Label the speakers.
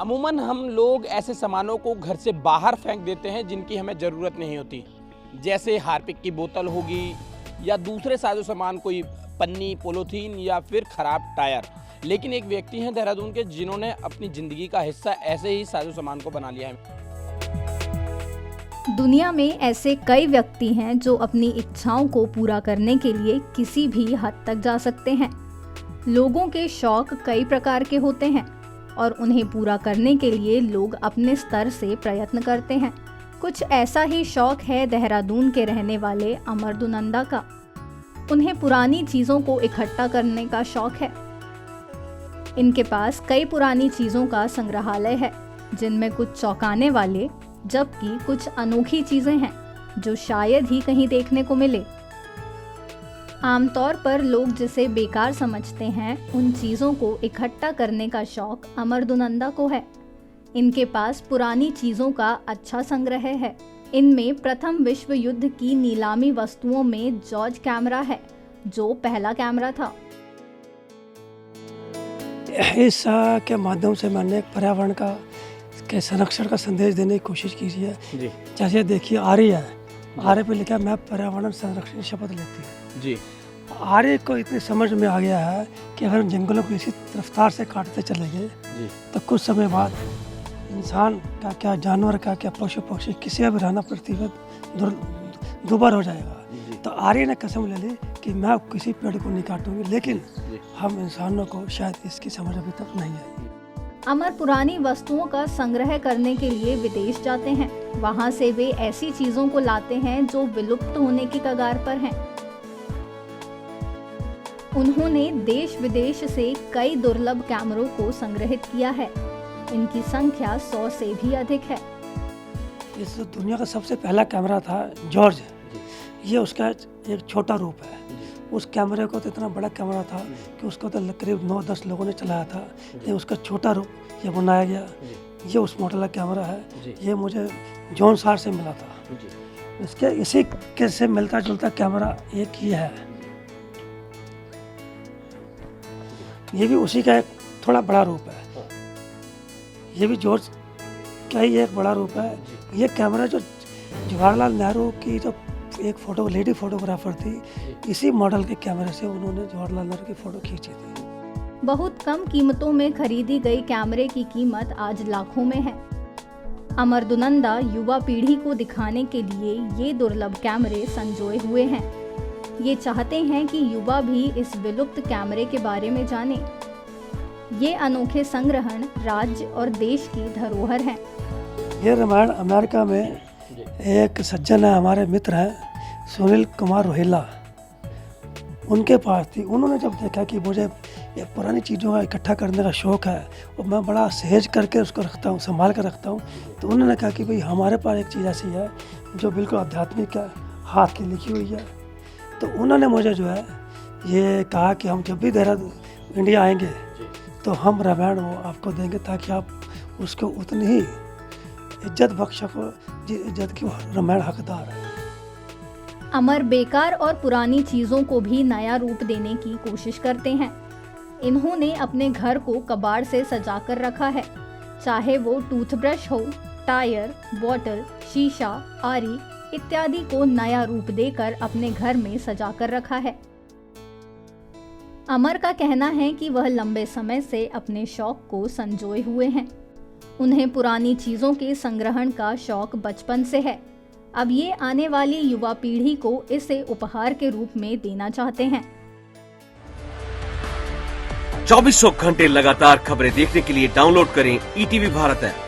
Speaker 1: अमूमन हम लोग ऐसे सामानों को घर से बाहर फेंक देते हैं जिनकी हमें ज़रूरत नहीं होती, जैसे हार्पिक की बोतल होगी या दूसरे साजो सामान, कोई पन्नी, पॉलीथीन या फिर ख़राब टायर। लेकिन एक व्यक्ति हैं देहरादून के जिन्होंने अपनी ज़िंदगी का हिस्सा ऐसे ही साजो सामान को बना लिया है।
Speaker 2: दुनिया में ऐसे कई व्यक्ति हैं जो अपनी इच्छाओं को पूरा करने के लिए किसी भी हद तक जा सकते हैं। लोगों के शौक कई प्रकार के होते हैं और उन्हें पूरा करने के लिए लोग अपने स्तर से प्रयत्न करते हैं। कुछ ऐसा ही शौक है देहरादून के रहने वाले अमरदुनंदा का। उन्हें पुरानी चीज़ों को इकट्ठा करने का शौक है। इनके पास कई पुरानी चीज़ों का संग्रहालय है, जिनमें कुछ चौंकाने वाले जबकि कुछ अनोखी चीज़ें हैं जो शायद ही कहीं देखने को मिले। आमतौर पर लोग जिसे बेकार समझते हैं, उन चीज़ों को इकट्ठा करने का शौक अमरदुनंदा को है। इनके पास पुरानी चीज़ों का अच्छा संग्रह है। इनमें प्रथम विश्व युद्ध की नीलामी वस्तुओं में जॉर्ज कैमरा है, जो पहला कैमरा था।
Speaker 3: इस के माध्यम से मैंने पर्यावरण के संरक्षण का संदेश देने की कोशिश की है जी। जैसे देखिए आर्य है, आर्य पे लिखा मैं पर्यावरण संरक्षण की शपथ लेती हूँ जी। आर्य को इतनी समझ में आ गया है कि अगर जंगलों को इसी रफ्तार से काटते चले गए तो कुछ समय बाद इंसान का क्या, जानवर का क्या, पशु पक्षी किसी का भी रहना पृथ्वी पर दुर्भर हो जाएगा। तो आर्य ने कसम ले ली कि मैं किसी पेड़ को नहीं काटूंगी, लेकिन हम इंसानों को शायद इसकी समझ अभी तक नहीं आई।
Speaker 2: अमर पुरानी वस्तुओं का संग्रह करने के लिए विदेश जाते हैं। वहां से वे ऐसी चीजों को लाते हैं जो विलुप्त होने की कगार पर हैं। उन्होंने देश विदेश से कई दुर्लभ कैमरों को संग्रहित किया है। इनकी संख्या 100 से भी अधिक है।
Speaker 3: इस दुनिया का सबसे पहला कैमरा था जॉर्ज। ये उसका एक छोटा रूप है। उस कैमरे को तो इतना बड़ा कैमरा था कि उसको तो करीब 9-10 लोगों ने चलाया था। ये उसका छोटा रूप ये बनाया गया। ये उस मॉडल का कैमरा है। ये मुझे जॉन सार से मिला था। इसके इसी के से मिलता जुलता कैमरा एक ही है। ये भी उसी का एक थोड़ा बड़ा रूप है। ये भी जॉर्ज का ही एक बड़ा रूप है। ये कैमरा जो जवाहरलाल नेहरू की जो एक लेडी फोटोग्राफर थी, इसी मॉडल के कैमरे से उन्होंने जवाहरलाल नेहरू की फ़ोटो खींची थी।
Speaker 2: बहुत कम कीमतों में खरीदी गई कैमरे की कीमत आज लाखों में है। अमरदुनंदा युवा पीढ़ी को दिखाने के लिए ये दुर्लभ कैमरे संजोए हुए हैं। ये चाहते हैं कि युवा भी इस विलुप्त कैमरे के बारे में जाने। ये अनोखे संग्रहण राज्य और देश की धरोहर हैं।
Speaker 3: ये रामायण अमेरिका में एक सज्जन है, हमारे मित्र हैं सुनील कुमार रोहिला, उनके पास थी। उन्होंने जब देखा कि मुझे ये पुरानी चीज़ों का इकट्ठा करने का शौक़ है और मैं बड़ा सहेज करके उसको रखता हूँ, संभाल कर रखता हूँ, तो उन्होंने कहा कि भाई हमारे पास एक चीज़ ऐसी है जो बिल्कुल आध्यात्मिक है, हाथ की लिखी हुई है। तो उन्होंने मुझे जो है ये कहा कि हम जब भी देहरादून इंडिया आएंगे तो हम रामायण वो आपको देंगे, ताकि आप उसको उतनी ही इज्जत बख्श सको इज्जत की रामायण हकदार है।
Speaker 2: अमर बेकार और पुरानी चीजों को भी नया रूप देने की कोशिश करते हैं। इन्होंने अपने घर को कबाड़ से सजा कर रखा है, चाहे वो टूथब्रश हो, टायर, बॉटल, शीशा, आरी इत्यादि को नया रूप देकर अपने घर में सजा कर रखा है। अमर का कहना है कि वह लंबे समय से अपने शौक को संजोए हुए हैं। उन्हें पुरानी चीजों के संग्रहण का शौक बचपन से है। अब ये आने वाली युवा पीढ़ी को इसे उपहार के रूप में देना चाहते हैं।
Speaker 4: 24 घंटे लगातार खबरें देखने के लिए डाउनलोड करें ETV भारत ऐप।